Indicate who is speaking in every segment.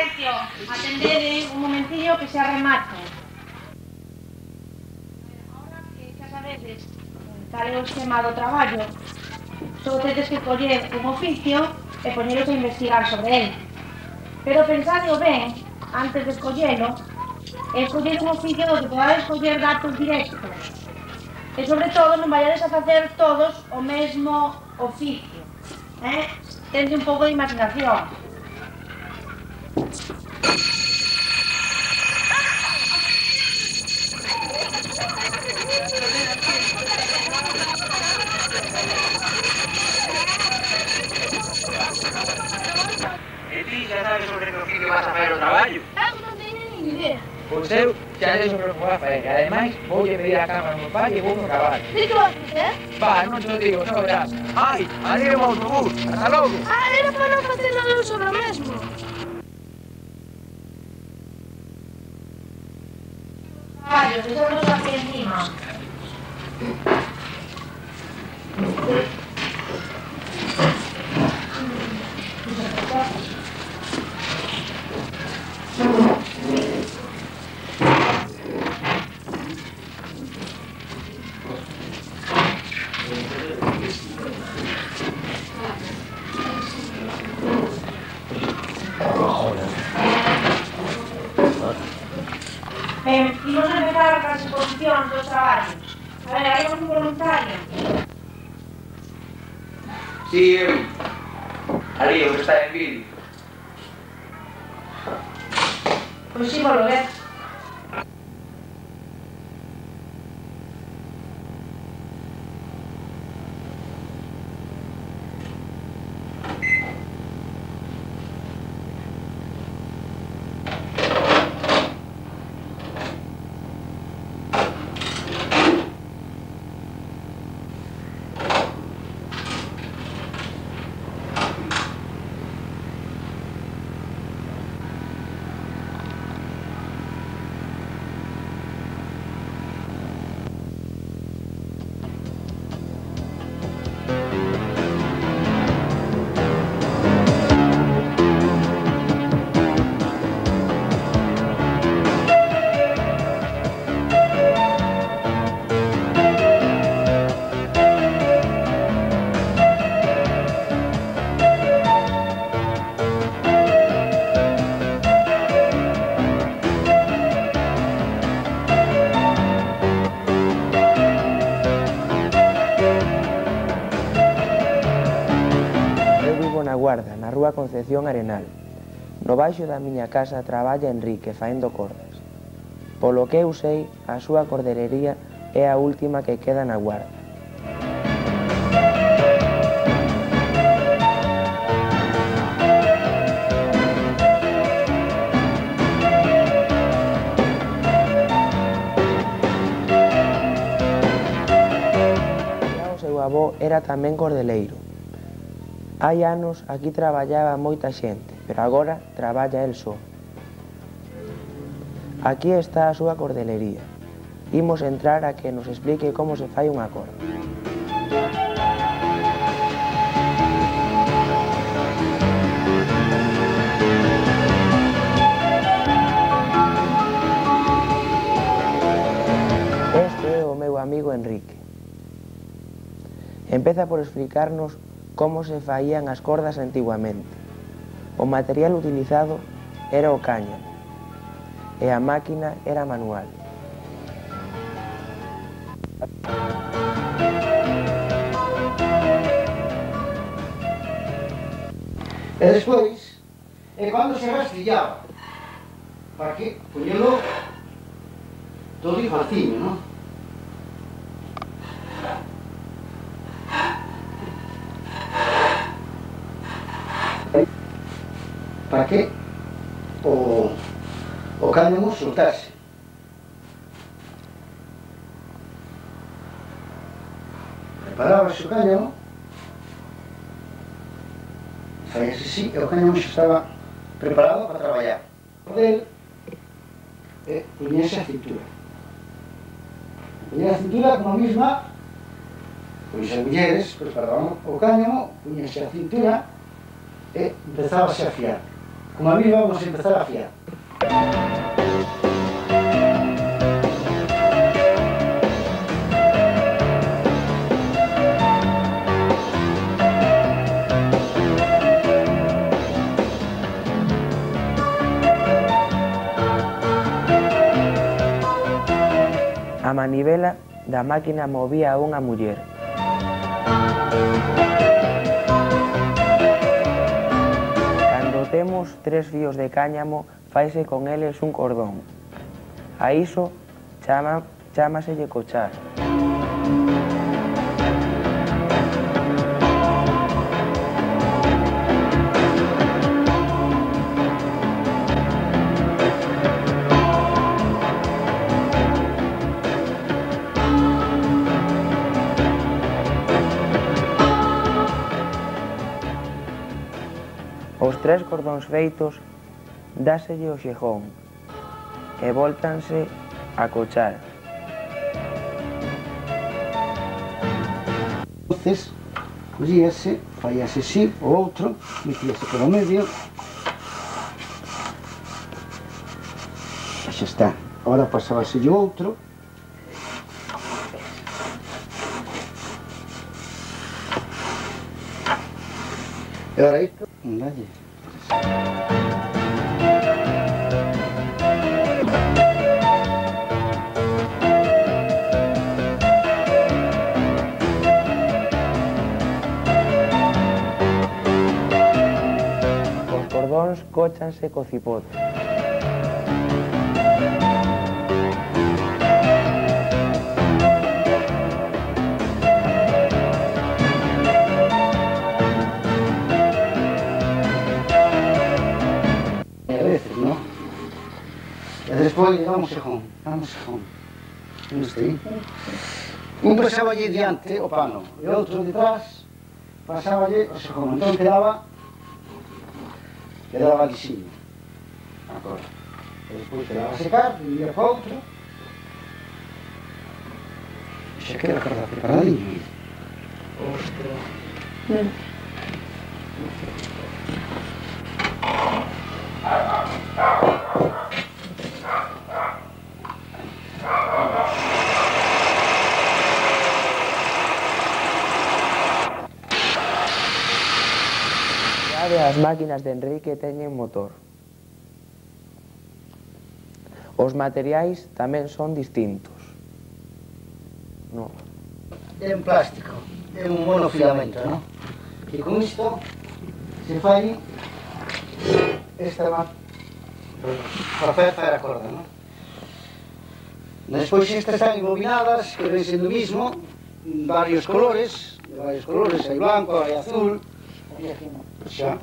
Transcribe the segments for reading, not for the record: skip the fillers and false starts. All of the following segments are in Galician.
Speaker 1: Silencio. Atendede un momentillo que se arremato. Ahora que xa sabedes cal é o esquema do traballo, só tedes que coller un oficio e poñeros a investigar sobre él. Pero pensadeo ben, antes de escollelo, e escoller un oficio do que podades escoller datos directos. E sobre todo non vayades a facer todos o mesmo oficio. Tense un pouco de imaginación.
Speaker 2: E ti xa sabes sobre que oficio vas a fazer o traballo?
Speaker 3: Non teño nin idea.
Speaker 2: Pois eu xa sei sobre o que vou a fazer. Ademais, voulle pedir a cama ao meu pai e vou no traballo.
Speaker 3: E que vas facer?
Speaker 2: Va, non te o digo, xa verás. Ai, ali é o autobús. Hasta logo.
Speaker 3: Era para non facer nada sobre o mesmo.
Speaker 1: Caballos, deixámonos aquí encima. Imos a empezar as exposicións dos traballos. A ver, hai un voluntario.
Speaker 2: Si, eu. Ali, o que está en vídeo.
Speaker 1: Pois si, volo ver.
Speaker 4: Guarda, na rúa Concepción Arenal. No baixo da miña casa traballa Enrique faendo cordas. Polo que eu sei, a súa cordelería é a última que queda na Guarda. O seu avó era tamén cordeleiro. Hai anos aquí traballaba moita xente, pero agora traballa el só. Aquí está a súa cordelería. Imos entrar a que nos explique como se fai unha corda. Este é o meu amigo Enrique. Empeza por explicarnos como se faían as cordas antiguamente. O material utilizado era o cáñamo e a máquina era manual.
Speaker 5: E despois é cando se rastrillaba para que poñelo todo igualciño, non? Para que o cáñamo soltase. Preparábase o cáñamo, saíase así e o cáñamo xa estaba preparado para traballar. O del puñese a cintura. Puñese a cintura como a misma, pois as mulleres preparaban o cáñamo, puñese a cintura e empezábase a afiar. Como a mí vamos a empezar a fiar.
Speaker 4: A manivela da máquina movía a unha muller. Cando temos 3 fíos de cáñamo, faise con eles un cordón. A iso chámaselle cochar. Os 3 cordóns feitos, dáselle o xejón e voltanse a cochar.
Speaker 5: Entonces, collíase, faíase así, o outro, metíase polo medio. E xa está. Ahora pasábase o outro. E ahora isto, dalle.
Speaker 4: Os cordóns cóchanse co cipote.
Speaker 5: Despois damos xejón. Non sei. Un pasáballe diante o pano e outro detrás pasáballe o xejón. Entón quedaba lisiño. Acordo. E despois quedaba a secar, de un día para outro. E xa queda cada preparadinho.
Speaker 4: As máquinas de Enrique teñen motor. Os materiais tamén son distintos. No.
Speaker 5: É un plástico, é un monofilamento, non? E con isto se fai esta para facer a corda, non? Despois estas están embobinadas, que ven sendo o mismo, varios colores, hai blanco, hai azul, xa,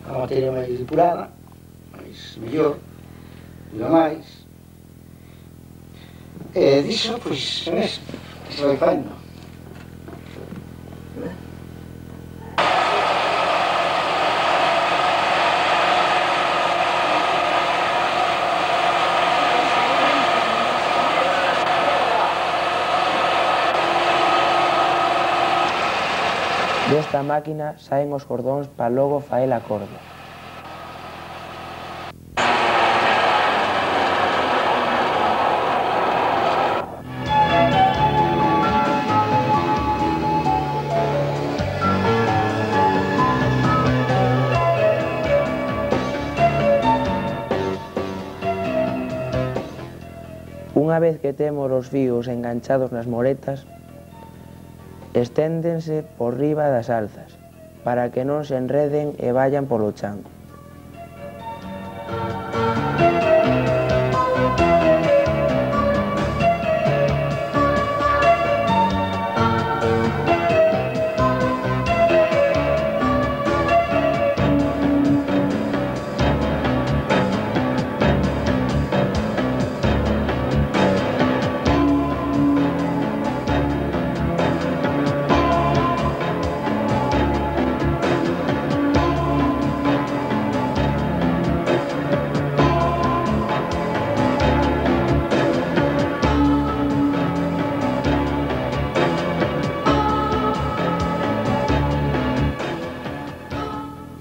Speaker 5: a materia máis depurada, máis mellor, ainda máis. E diso, pois, son eso, que se vai faendo.
Speaker 4: Desta máquina saen os cordóns para logo faer a corda. Unha vez que temos os fíos enganchados nas moretas, esténdense por riba das alzas, para que non se enreden e vayan polo chan.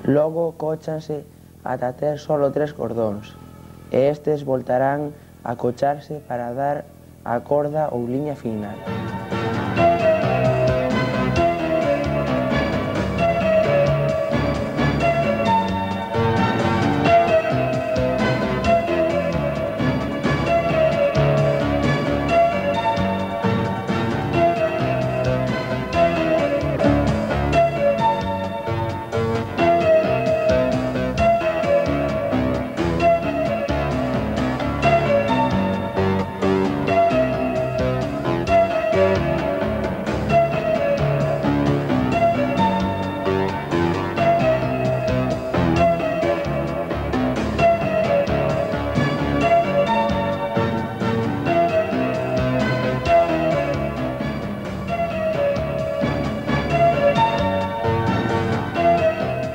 Speaker 4: Logo cóchanse ata ter solo 3 cordóns, e estes voltarán a cocharse para dar a corda ou liña final.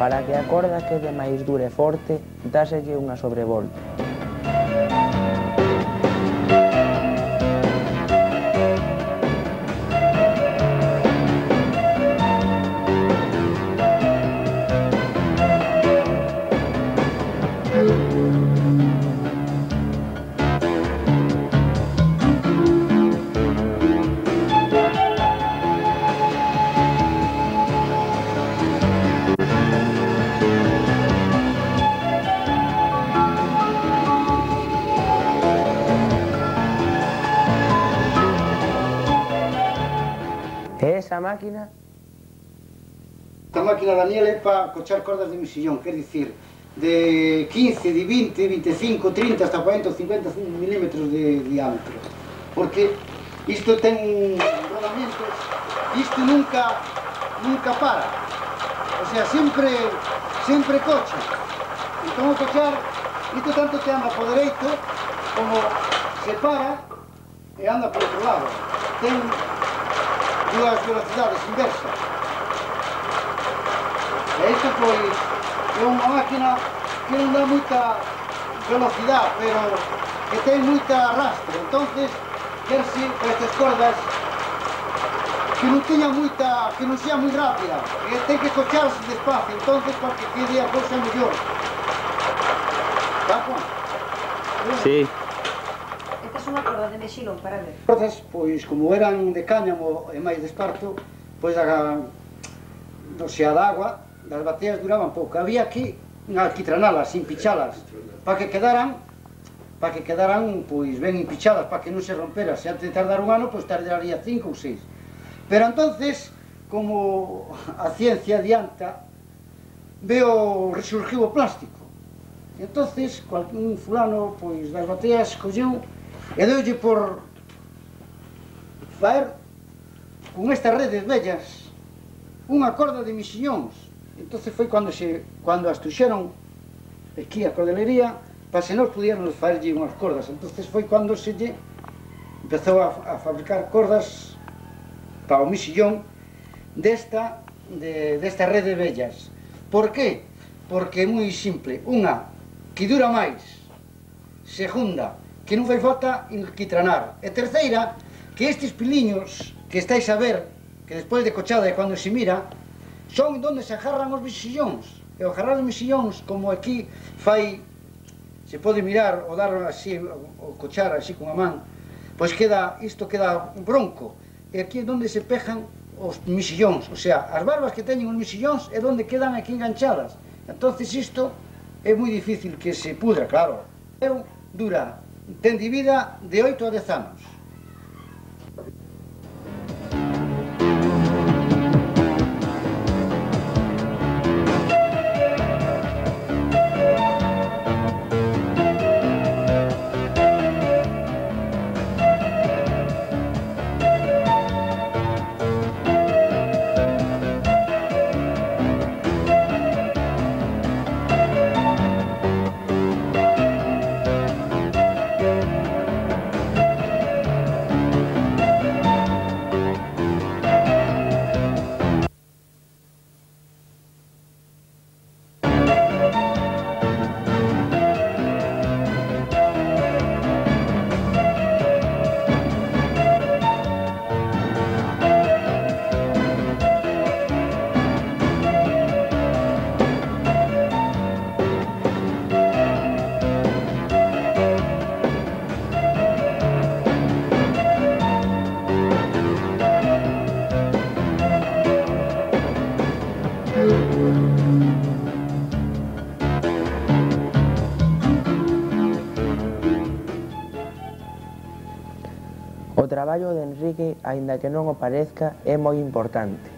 Speaker 4: Para que a corda quede máis dura e forte, dáselle unha sobrevolta. E esa máquina?
Speaker 5: Esta máquina, Daniel, é para cochar cordas de mesillón, quer dicir, de 15, de 20, 25, 30, hasta 40 ou 50 milímetros de diámetro. Porque isto ten rodamientos, isto nunca para. O sea, sempre cocha. Entón, o cochar, isto tanto te anda por dereito, como se para e anda por outro lado. Ten dúas velocidades inversas. E isto, pois, é unha máquina que non dá moita velocidade, pero que ten moita arrastre. Entonces, verse para estas cordas que non teña moita, que non sea moi rápida, que ten que cocharse despacio, entonces, para que quede a cousa mellor. Capo?
Speaker 4: Sí.
Speaker 6: Esta é unha corda de mexilón, para ver.
Speaker 5: As cordas, pois, como eran de cáñamo e máis de esparto, pois, o sea, da agua, das bateas duraban pouco. Había que alquitranalas, empichalas, para que quedaran, pois, ben empichadas, para que non se romperan. Se antes de tardar un ano, pois, tardaría 5 ou 6. Pero entonces, como a ciencia adianta, resurgiu o plástico. Entonces, un fulano, pois, das bateas, colleu e deulle por faer con estas redes vellas unha corda de mexillóns. Entonces foi cando as tuxeron aquí a cordelería, para se nós pudiéramos faerlle unhas cordas. Entonces foi cando se lle empezou a fabricar cordas para o mexillón desta rede vellas. Por qué? Porque é moi simple. Unha, que dura máis. Segunda, que non fai falta alquitranar. E terceira, que estes piliños que estáis a ver, que despois de cochada é cando se mira, son onde se agarran os mexillóns. E o agarrar os mexillóns, como aquí fai, se pode mirar ou dar así, ou cochar así con a man, pois isto queda bronco. E aquí é onde se pejan os mexillóns. O sea, as barbas que teñen os mexillóns é onde quedan aquí enganchadas. Entonces isto é moi difícil que se pudra, claro. Pero ten de vida de 8 a 10 anos.
Speaker 4: traballo de Enrique, aínda que non o parezca, é moi importante.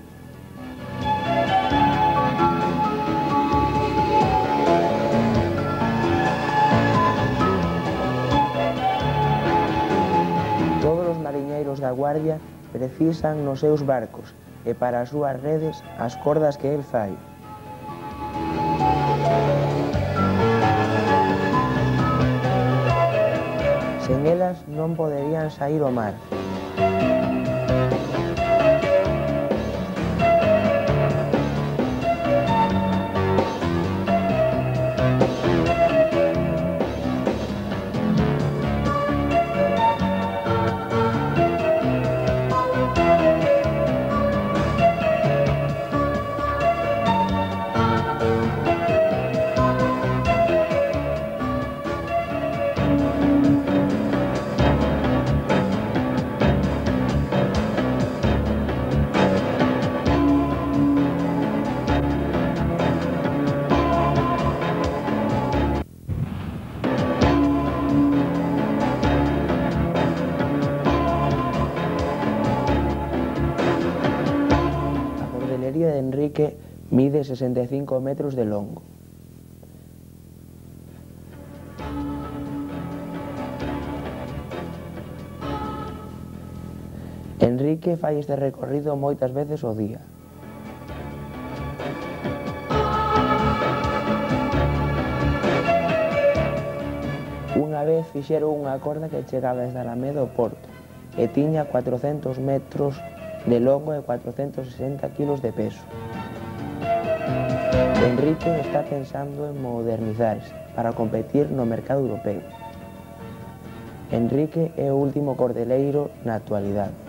Speaker 4: Todos os mariñeiros da Guardia precisan nos seus barcos e para as súas redes as cordas que el fai. Sen elas non poderían saír ao mar. A cordelería de Enrique mide 65 metros de longo. Enrique fai este recorrido moitas veces ao día. Unha vez fixeron unha corda que chegaba desde Alameda ao porto e tiña 400 metros de longo e 460 kilos de peso. Enrique está pensando en modernizarse para competir no mercado europeo. Enrique é o último cordeleiro na actualidade.